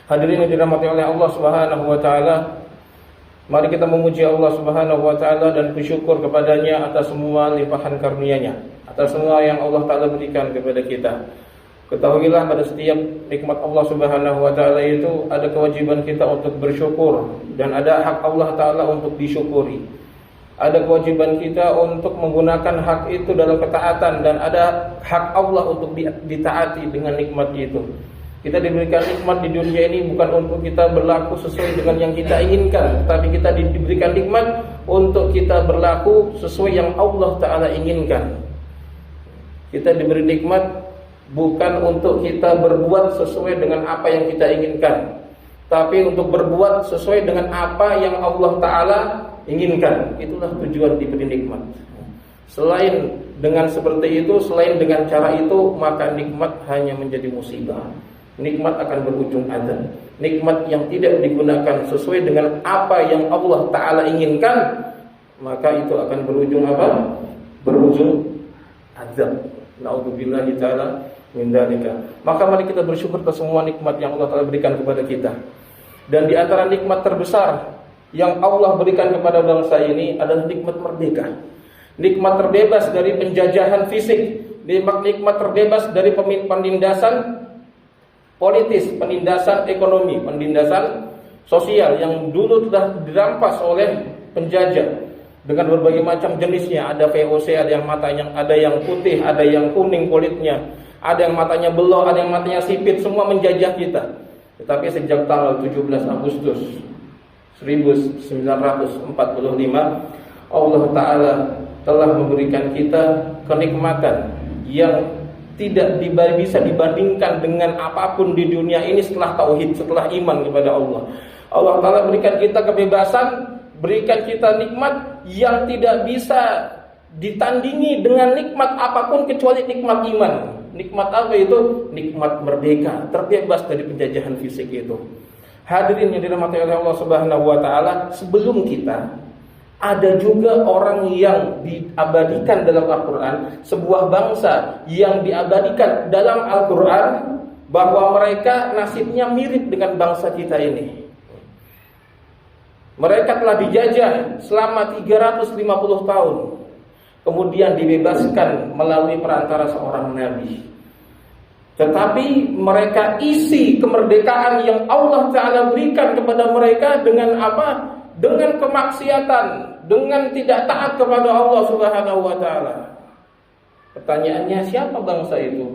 Hadirin yang dirahmati oleh Allah Subhanahu wa taala, mari kita memuji Allah Subhanahu wa taala dan bersyukur kepadanya atas semua limpahan karunia-Nya, atas semua yang Allah taala berikan kepada kita. Ketahuilah pada setiap nikmat Allah Subhanahu wa taala itu ada kewajiban kita untuk bersyukur dan ada hak Allah taala untuk disyukuri. Ada kewajiban kita untuk menggunakan hak itu dalam ketaatan dan ada hak Allah untuk ditaati dengan nikmat itu. Kita diberikan nikmat di dunia ini bukan untuk kita berlaku sesuai dengan yang kita inginkan, tapi kita diberikan nikmat untuk kita berlaku sesuai yang Allah Ta'ala inginkan. Kita diberi nikmat bukan untuk kita berbuat sesuai dengan apa yang kita inginkan, tapi untuk berbuat sesuai dengan apa yang Allah Ta'ala inginkan. Itulah tujuan diberi nikmat. Selain dengan seperti itu, selain dengan cara itu, maka nikmat hanya menjadi musibah. Nikmat akan berujung azab. Nikmat yang tidak digunakan sesuai dengan apa yang Allah Ta'ala inginkan, maka itu akan berujung apa? Berujung azab. Na'udzubillahi ta'ala min dzalika. Maka mari kita bersyukur atas semua nikmat yang Allah Ta'ala berikan kepada kita. Dan di antara nikmat terbesar yang Allah berikan kepada bangsa ini adalah nikmat merdeka. Nikmat terbebas dari penjajahan fisik, nikmat terbebas dari penindasan politis, penindasan ekonomi, penindasan sosial yang dulu telah dirampas oleh penjajah dengan berbagai macam jenisnya. Ada VOC, ada yang putih, ada yang kuning kulitnya, ada yang matanya belok, ada yang matanya sipit, semua menjajah kita. Tetapi sejak tanggal 17 Agustus 1945 Allah Ta'ala telah memberikan kita kenikmatan yang tidak bisa dibandingkan dengan apapun di dunia ini setelah tauhid, setelah iman kepada Allah. Allah Ta'ala berikan kita kebebasan, berikan kita nikmat yang tidak bisa ditandingi dengan nikmat apapun kecuali nikmat iman. Nikmat apa itu? Nikmat merdeka, terbebas dari penjajahan fisik itu. Hadirin yang dirahmati oleh Allah Subhanahu wa taala, sebelum kita ada juga orang yang diabadikan dalam Al-Quran, sebuah bangsa yang diabadikan dalam Al-Quran bahwa mereka nasibnya mirip dengan bangsa kita ini. Mereka telah dijajah selama 350 tahun, kemudian dibebaskan melalui perantara seorang nabi. Tetapi mereka isi kemerdekaan yang Allah Ta'ala berikan kepada mereka dengan apa? Dengan kemaksiatan, dengan tidak taat kepada Allah Subhanahu wa taala. Pertanyaannya, siapa bangsa itu?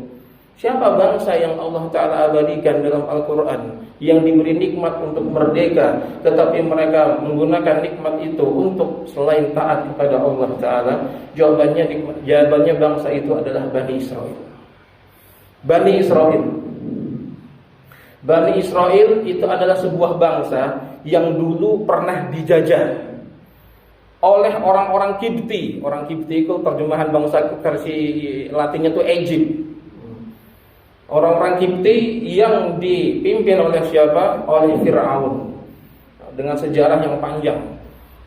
Siapa bangsa yang Allah Ta'ala abadikan dalam Al-Quran, yang diberi nikmat untuk merdeka, tetapi mereka menggunakan nikmat itu untuk selain taat kepada Allah Ta'ala? Jawabannya bangsa itu adalah Bani Israel. Bani Israel. Bani Israel itu adalah sebuah bangsa yang dulu pernah dijajah oleh orang-orang Kipti. Orang Kipti itu terjemahan bangsa versi Latinnya itu Egypt. Orang-orang Kipti yang dipimpin oleh siapa? Oleh Fir'aun. Dengan sejarah yang panjang.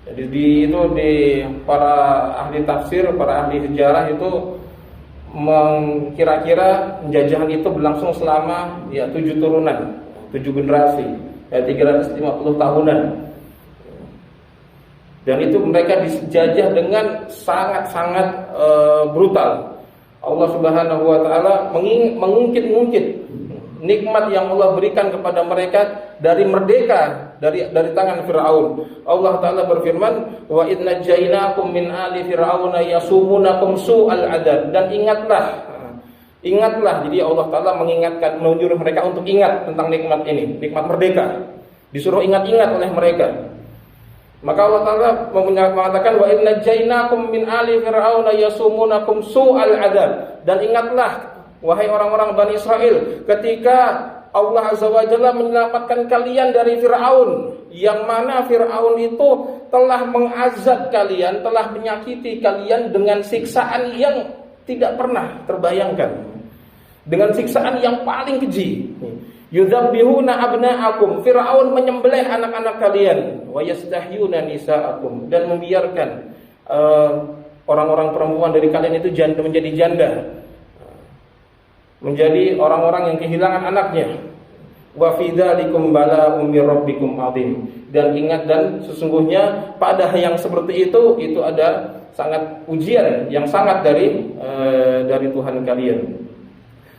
Jadi di para ahli tafsir, para ahli sejarah itu kira-kira penjajahan itu berlangsung selama 7 turunan, 7 generasi, 350 tahunan. Dan itu mereka dijajah dengan sangat-sangat brutal. Allah Subhanahu wa taala mengungkit-ungkit nikmat yang Allah berikan kepada mereka dari merdeka dari tangan Firaun. Allah Ta'ala berfirman, wa idna jainakum min ali fir'auna yasumunakum su'al adab. Dan ingatlah, jadi Allah Ta'ala mengingatkan, menyuruh mereka untuk ingat tentang nikmat ini, nikmat merdeka. Disuruh ingat-ingat oleh mereka. Maka Allah Ta'ala mengatakan, wa idna jainakum min ali fir'auna yasumunakum su'al adab. Dan ingatlah, wahai orang-orang Bani Israel, ketika Allah Azza wa Jalla menyelamatkan kalian dari Fir'aun, yang mana Fir'aun itu telah mengazab kalian, telah menyakiti kalian dengan siksaan yang tidak pernah terbayangkan, dengan siksaan yang paling keji. Yudzabbihuna abna'akum, Fir'aun menyembelih anak-anak kalian, wa yastahyuna nisa'akum, dan membiarkan orang-orang perempuan dari kalian itu menjadi janda, menjadi orang-orang yang kehilangan anaknya. wa fi dzalikum bala'um mir rabbikum 'adzim. Dan ingat, dan sesungguhnya pada yang seperti itu ada sangat ujian yang sangat dari Tuhan kalian.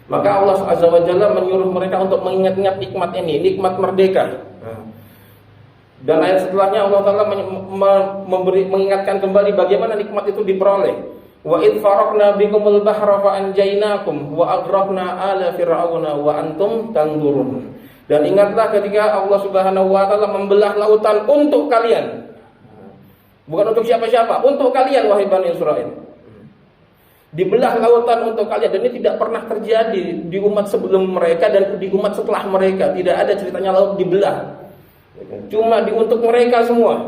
Maka Allah Azza wa Jalla menyuruh mereka untuk mengingat-ingat nikmat ini, nikmat merdeka. Dan ayat setelahnya Allah Ta'ala mengingatkan kembali bagaimana nikmat itu diperoleh. Wa id faraqna bikumul bahra fa anjaynakum wa aghraqna ala fir'auna wa antum tanzurun. Dan ingatlah ketika Allah Subhanahu wa Ta'ala membelah lautan untuk kalian. Bukan untuk siapa-siapa, untuk kalian wahai Bani Israil. Dibelah lautan untuk kalian, dan ini tidak pernah terjadi di umat sebelum mereka dan di umat setelah mereka. Tidak ada ceritanya laut dibelah. Cuma untuk mereka semua.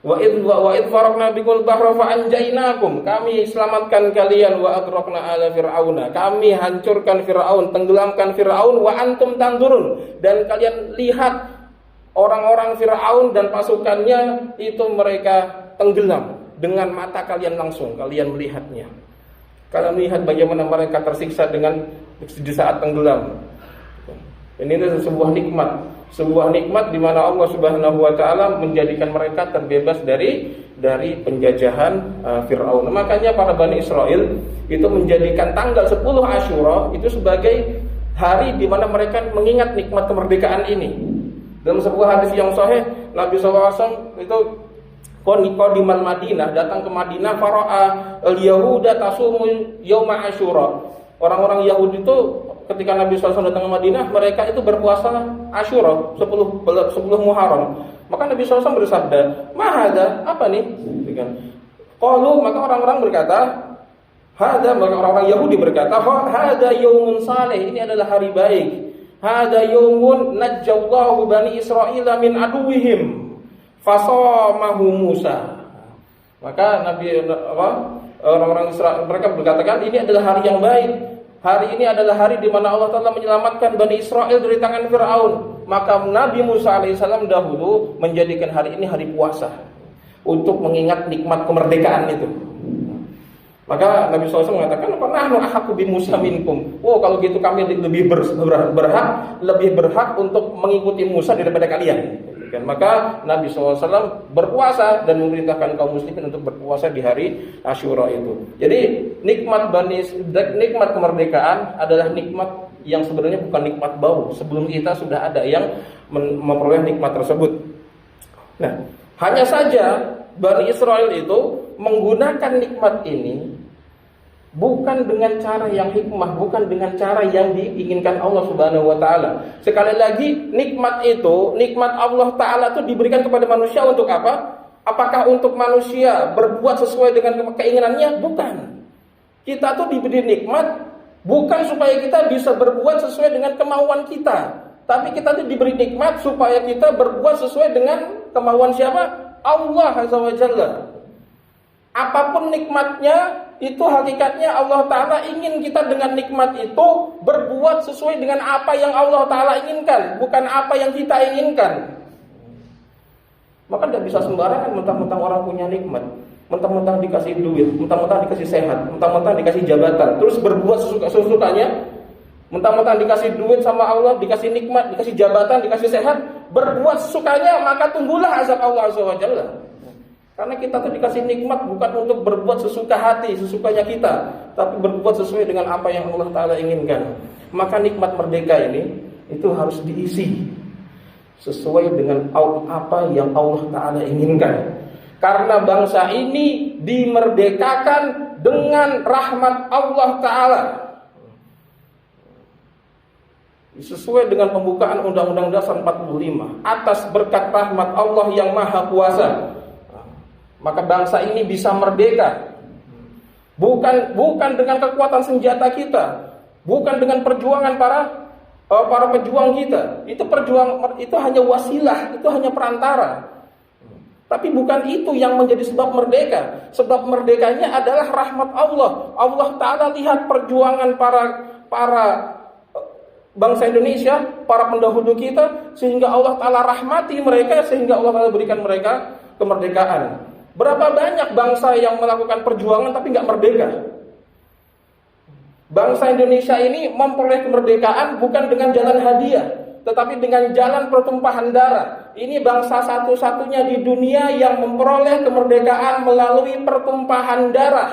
Wa id faraqna bikul bahra fa anjaynakum. Kami selamatkan kalian wa aghraqna ala fir'auna. Kami hancurkan Firaun, tenggelamkan Firaun wa antum tanzurun. Dan kalian lihat orang-orang Firaun dan pasukannya itu mereka tenggelam dengan mata kalian langsung. Kalian melihatnya. Kalian melihat bagaimana mereka tersiksa di saat tenggelam. Ini adalah sebuah nikmat di mana Allah Subhanahu wa Ta'ala menjadikan mereka terbebas dari penjajahan Firaun. Makanya para Bani Israel itu menjadikan tanggal 10 Asyura itu sebagai hari di mana mereka mengingat nikmat kemerdekaan ini. Dalam sebuah hadis yang sahih, Nabi SAW itu qadimal Madinah, datang ke Madinah, fara'a al-yahuda tasumu yauma Asyura. Orang-orang Yahudi itu ketika Nabi SAW datang ke Madinah, mereka itu berpuasa Asyura 10 Muharram. Maka Nabi SAW bersabda, "Mahada, apa nih?" Qalu, maka orang-orang berkata, "Hada," maka orang-orang Yahudi berkata, "Hada yaumun saleh, ini adalah hari baik. Hada yaumun najjallahu Bani Israil min aduwihim fasamahu Musa." Maka orang-orang Israel mereka berkatakan, ini adalah hari yang baik. Hari ini adalah hari di mana Allah Ta'ala menyelamatkan Bani Israel dari tangan Firaun. Maka Nabi Musa alaihissalam dahulu menjadikan hari ini hari puasa untuk mengingat nikmat kemerdekaan itu. Maka Nabi SAW mengatakan, "Nahnu ahaqqu bi Musa minkum." Oh, kalau gitu kami lebih berhak untuk mengikuti Musa daripada kalian. Maka Nabi SAW berpuasa dan memerintahkan kaum muslimin untuk berpuasa di hari Asyura itu. Jadi nikmat kemerdekaan adalah nikmat yang sebenarnya bukan nikmat baru. Sebelum kita sudah ada yang memperoleh nikmat tersebut. Nah, hanya saja Bani Israel itu menggunakan nikmat ini bukan dengan cara yang hikmah, bukan dengan cara yang diinginkan Allah Subhanahu wa Ta'ala. Sekali lagi, nikmat Allah Ta'ala itu diberikan kepada manusia untuk apa? Apakah untuk manusia berbuat sesuai dengan keinginannya? Bukan. Kita tuh diberi nikmat bukan supaya kita bisa berbuat sesuai dengan kemauan kita, tapi kita tuh diberi nikmat supaya kita berbuat sesuai dengan kemauan siapa? Allah Azza wa Jalla. Apapun nikmatnya, itu hakikatnya Allah Ta'ala ingin kita dengan nikmat itu berbuat sesuai dengan apa yang Allah Ta'ala inginkan, bukan apa yang kita inginkan. Maka tidak bisa sembarangan mentang-mentang orang punya nikmat, mentang-mentang dikasih duit, mentang-mentang dikasih sehat, mentang-mentang dikasih jabatan, terus berbuat sesuka-sukanya. Mentang-mentang dikasih duit sama Allah, dikasih nikmat, dikasih jabatan, dikasih sehat, berbuat sesukanya, maka tunggulah azab Allah Azza wa Jalla. Karena kita tuh dikasih nikmat bukan untuk berbuat sesuka hati, sesukanya kita, tapi berbuat sesuai dengan apa yang Allah Ta'ala inginkan. Maka nikmat merdeka ini itu harus diisi sesuai dengan apa yang Allah Ta'ala inginkan. Karena bangsa ini dimerdekakan dengan rahmat Allah Ta'ala, sesuai dengan pembukaan Undang-Undang Dasar 45, atas berkat rahmat Allah yang Maha Kuasa. Maka bangsa ini bisa merdeka. Bukan dengan kekuatan senjata kita, bukan dengan perjuangan para pejuang kita. Itu hanya wasilah, itu hanya perantara. Tapi bukan itu yang menjadi sebab merdeka. Sebab merdekanya adalah rahmat Allah. Allah Ta'ala lihat perjuangan para bangsa Indonesia, para pendahulu kita, sehingga Allah Ta'ala rahmati mereka, sehingga Allah Ta'ala berikan mereka kemerdekaan. Berapa banyak bangsa yang melakukan perjuangan tapi nggak merdeka? Bangsa Indonesia ini memperoleh kemerdekaan bukan dengan jalan hadiah, tetapi dengan jalan pertumpahan darah. Ini bangsa satu-satunya di dunia yang memperoleh kemerdekaan melalui pertumpahan darah.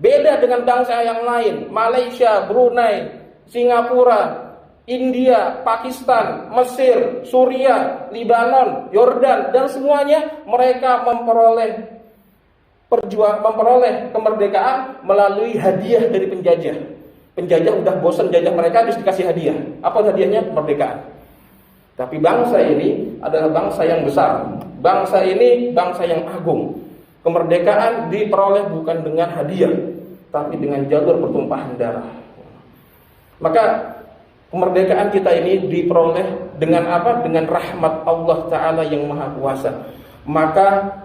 Beda dengan bangsa yang lain, Malaysia, Brunei, Singapura, India, Pakistan, Mesir, Suriah, Lebanon, Yordan, dan semuanya mereka memperoleh kemerdekaan melalui hadiah dari penjajah. Penjajah udah bosan jajah mereka, terus dikasih hadiah. Apa hadiahnya? Kemerdekaan. Tapi bangsa ini adalah bangsa yang besar. Bangsa ini bangsa yang agung. Kemerdekaan diperoleh bukan dengan hadiah, tapi dengan jalur pertumpahan darah. Maka kemerdekaan kita ini diperoleh dengan apa? Dengan rahmat Allah Ta'ala yang Maha Kuasa. Maka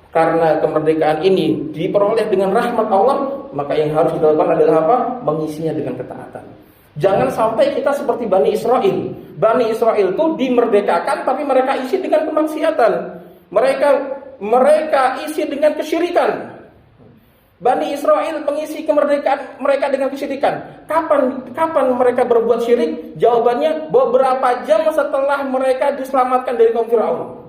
karena kemerdekaan ini diperoleh dengan rahmat Allah, maka yang harus dilakukan adalah apa? Mengisinya dengan ketaatan. Jangan sampai kita seperti Bani Israel. Bani Israel itu dimerdekakan, tapi mereka isi dengan kemaksiatan. Mereka isi dengan kesyirikan. Bani Israel mengisi kemerdekaan mereka dengan kesyirikan. Kapan mereka berbuat syirik? Jawabannya beberapa jam setelah mereka diselamatkan dari kaum Firaun.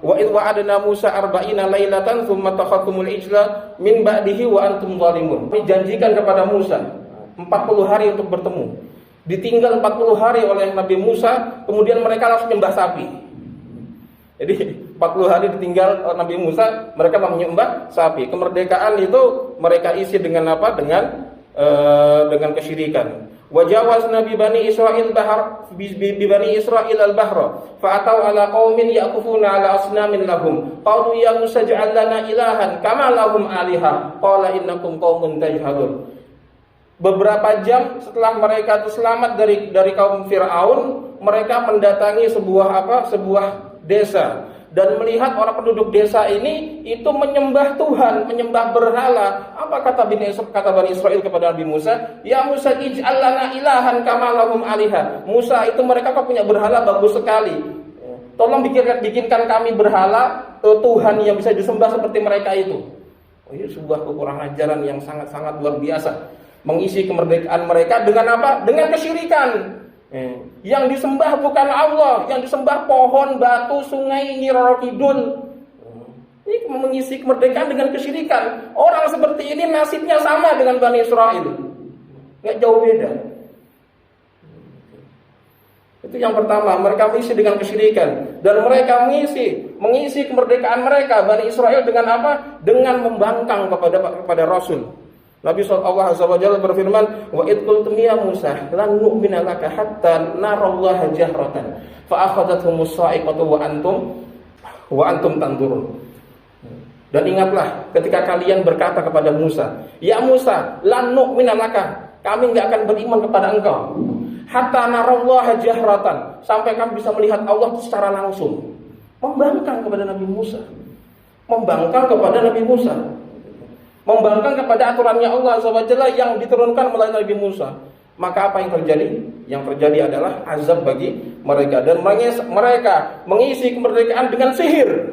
Wa idh wa'adna Musa 40 lailatan tsumma takhadtumul ijla min ba'dihi wa antum zalimun. Kami janjikan kepada Musa 40 hari untuk bertemu. Ditinggal 40 hari oleh Nabi Musa, kemudian mereka langsung nyembah sapi. Jadi 40 hari ditinggal Nabi Musa, mereka menyembah sapi. Kemerdekaan itu mereka isi dengan apa? Dengan kesyirikan. Wajawaz Nabi Bani Israel bahar bi Bani Israel al-bahra fa atau ala qaumin yaqufuna ala asnamin lahum qalu ya Musa ij'al lana ilahan kama lahum aliha qala innakum qaumun tajhalun. Beberapa jam setelah mereka itu selamat dari kaum Firaun, mereka mendatangi sebuah desa dan melihat orang penduduk desa ini itu menyembah Tuhan, menyembah berhala. Apa kata Bani Israel kepada Nabi Musa? Ya Musa ij'al lana ilahan kama lahum aliha. Musa, itu mereka kok punya berhala bagus sekali. Tolong bikinkan kami berhala Tuhan yang bisa disembah seperti mereka itu. Ini sebuah kekurang ajaran yang sangat-sangat luar biasa. Mengisi kemerdekaan mereka dengan apa? Dengan kesyirikan. Yang disembah bukan Allah, yang disembah pohon, batu, sungai, Nyi Roro Kidul. Ini mengisi kemerdekaan dengan kesyirikan. Orang seperti ini nasibnya sama dengan Bani Israel, nggak jauh beda. Itu yang pertama, mereka mengisi dengan kesyirikan. Dan mereka mengisi kemerdekaan mereka, Bani Israel, dengan apa? Dengan membangkang kepada Rasul. Nabi SAW berfirman, wa idh qultum ya Musa lan nu'mina laka hatta narallaha jahratan fa akhadhathumus sa'iqatu wa antum tanzurun. Dan ingatlah ketika kalian berkata kepada Musa, ya Musa lan nu'mina laka, kami enggak akan beriman kepada engkau hatta narallaha jahratan, sampai kami bisa melihat Allah secara langsung. Membangkang kepada Nabi Musa. Membangkang kepada aturannya Allah SWT yang diturunkan melalui Nabi Musa. Maka apa yang terjadi? Yang terjadi adalah azab bagi mereka. Dan mereka mengisi kemerdekaan dengan sihir.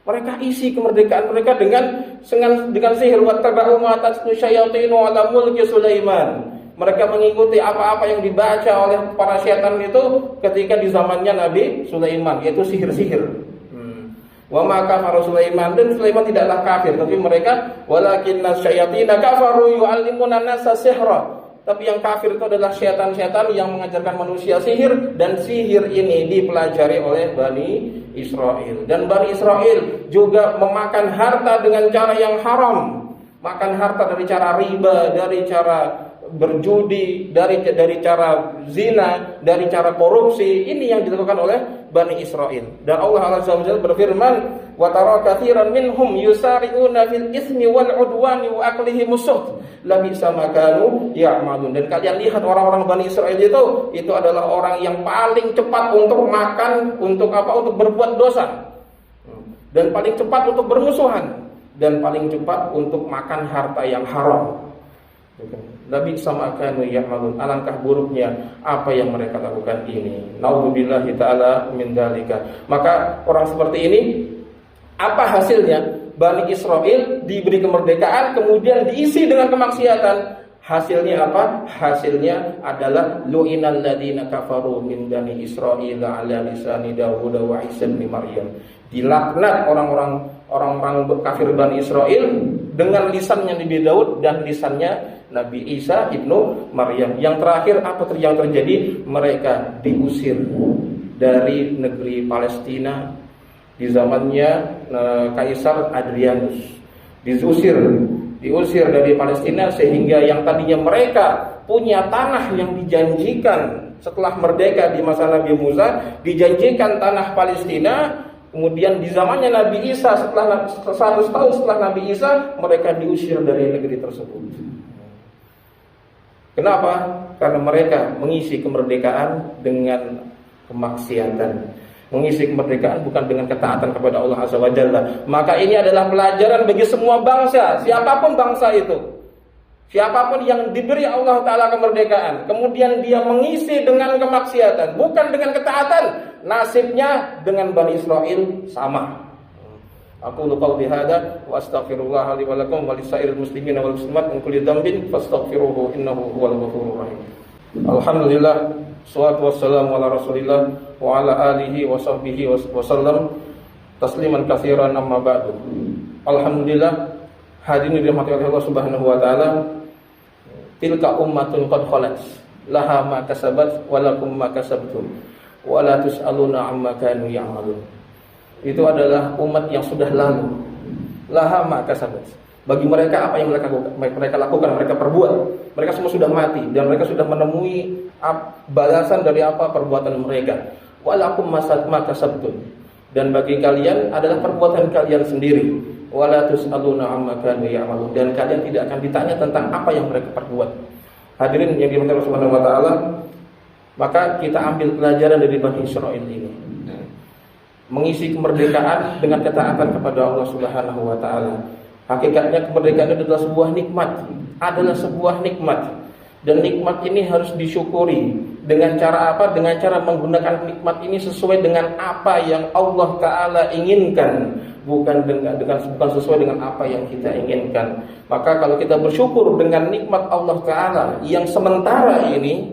Mereka isi kemerdekaan mereka dengan sihir. Wattaba'u ma tatlu syayatinu ala mulki Sulaiman. Mereka mengikuti apa-apa yang dibaca oleh para syaitan itu ketika di zamannya Nabi Sulaiman, yaitu sihir-sihir. Wa ma kafara Sulaiman, dan Sulaiman tidaklah kafir, tapi mereka walakinna syayatina kafaru yu'allimuna an-nasa sihra. Tapi yang kafir itu adalah syaitan-syaitan yang mengajarkan manusia sihir, dan sihir ini dipelajari oleh Bani Israel. Dan Bani Israel juga memakan harta dengan cara yang haram. Makan harta dari cara riba, dari cara berjudi, dari cara zina, dari cara korupsi. Ini yang dilakukan oleh Bani Israel. Dan Allah Azza wa Jalla berfirman, wa tara katsiran minhum yusari'una fil itsmi wal 'udwani wa aklihimus suht labisa ma kanu ya'malun. Dan kalian lihat orang-orang Bani Israel itu adalah orang yang paling cepat untuk makan, untuk berbuat dosa, dan paling cepat untuk bermusuhan, dan paling cepat untuk makan harta yang haram. Nabi sama kanu ya'malun, alangkah buruknya apa yang mereka lakukan ini. Nauzubillahi ta'ala min dzalika. Maka orang seperti ini, apa hasilnya? Bani Israel diberi kemerdekaan, kemudian diisi dengan kemaksiatan. Hasilnya apa? Hasilnya adalah lu'inal ladzina kafaru min bani Israil ala lisani Dawud wa Isa bin Maryam. Dilaknat orang-orang kafir Bani Israel dengan lisannya Nabi Daud dan lisannya Nabi Isa ibnu Maryam. Yang terakhir apa yang terjadi? Mereka diusir dari negeri Palestina di zamannya Kaisar Adrianus. Diusir dari Palestina sehingga yang tadinya mereka punya tanah yang dijanjikan setelah merdeka di masa Nabi Musa, dijanjikan tanah Palestina. Kemudian di zamannya Nabi Isa, setelah 100 tahun setelah Nabi Isa, mereka diusir dari negeri tersebut. Kenapa? Karena mereka mengisi kemerdekaan dengan kemaksiatan. Mengisi kemerdekaan bukan dengan ketaatan kepada Allah Azza wa Jalla. Maka ini adalah pelajaran bagi semua bangsa, siapapun bangsa itu. Siapapun yang diberi Allah Ta'ala kemerdekaan, kemudian dia mengisi dengan kemaksiatan, bukan dengan ketaatan, nasibnya dengan Bani Israel sama. Aku qauli hadza wa astaghfirullah li wa lakum wa lisairil muslimin wal muslimat min kulli dhanbin fastaghfiruhu innahu huwal ghafurur rahim. Alhamdulillah, shalatu wassalamu ala Rasulillah wa ala alihi wa sahbihi wa sallam tasliman katsiran amma ba'du. Alhamdulillah, hadirin dirahmati oleh Allah Subhanahu wa taala. Tilka ummatun qad khalat laha ma kasabat wa lakum ma kasabtum wa la tusaluna amma kanu ya'malun. Itu adalah umat yang sudah lalu. Laha ma kasabat. Bagi mereka apa yang mereka lakukan, mereka perbuat. Mereka semua sudah mati dan mereka sudah menemui balasan dari apa perbuatan mereka. Wa lakum ma kasabtum. Dan bagi kalian adalah perbuatan kalian sendiri. Wala tusaluna amma kanu ya'malun, dan kalian tidak akan ditanya tentang apa yang mereka perbuat. Hadirin yang dimuliakan Allah Subhanahu wa taala, maka kita ambil pelajaran dari Bani Israil ini. Mengisi kemerdekaan dengan ketaatan kepada Allah Subhanahu wa taala. Hakikatnya kemerdekaan itu adalah sebuah nikmat. Dan nikmat ini harus disyukuri. Dengan cara apa? Dengan cara menggunakan nikmat ini sesuai dengan apa yang Allah Ta'ala inginkan, bukan sesuai dengan apa yang kita inginkan. Maka kalau kita bersyukur dengan nikmat Allah Ta'ala yang sementara ini,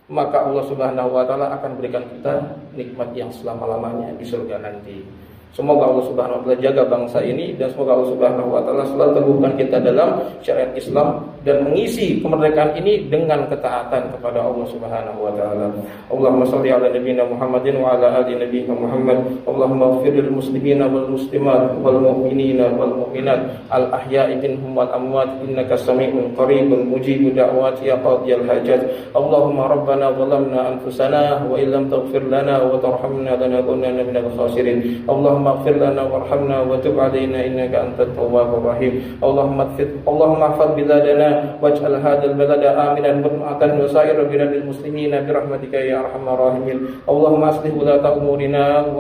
maka Allah Subhanahu wa Ta'ala akan berikan kita nikmat yang selama-lamanya di surga nanti. Semoga Allah Subhanahu wa taala jaga bangsa ini, dan semoga Allah Subhanahu wa taala selalu teguhkan kita dalam syariat Islam dan mengisi kemerdekaan ini dengan ketaatan kepada Allah Subhanahu wa taala. Allahumma shalli ala nabiyyina Muhammadin wa ala ali nabiyyina Muhammad. Allahumma ighfir lil muslimina wal muslimat wal mu'minina wal mu'minat al ahya'i minhum wal amwat innaka samii'un qaribun mujibu da'wati ya qadiyal hajat. Allahumma rabbana zalamna anfusana wa illam taghfir lana wa tarhamna lanakunanna minal khasirin. Allahumma اغفر لنا وارحمنا وتب علينا إنك أنت التواب الرحيم. اللهم احفظ بلادنا واجعل هذا البلد آمنا مطمئنا وسائر بلاد المسلمين برحمتك يا أرحم الراحمين. اللهم أصلح ولاة أمورنا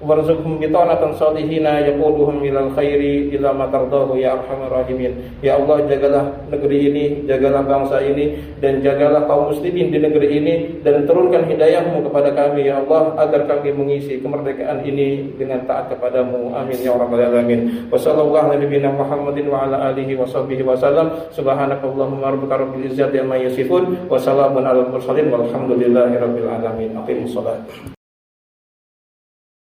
وارزقهم بطانة صالحين يقودهم إلى الخير إلى ما ترضاه يا أرحم الراحمين. Ya Allah, jagalah negeri ini, jagalah bangsa ini, dan jagalah kaum muslimin di negeri ini, dan turunkan hidayah-Mu kepada kami ya Allah, agar kami mengisi kemerdekaan ini dengan taat kepadamu. Amin ya rabbal alamin. Wa sallallahu ala nabiyyina Muhammadin wa ala alihi wa sahbihi wa sallam. Subhanakallahumma rabbika rabbil izzati amma yasifun wa salamun alal mursalin walhamdulillahi rabbil alamin. Aqimus shalah.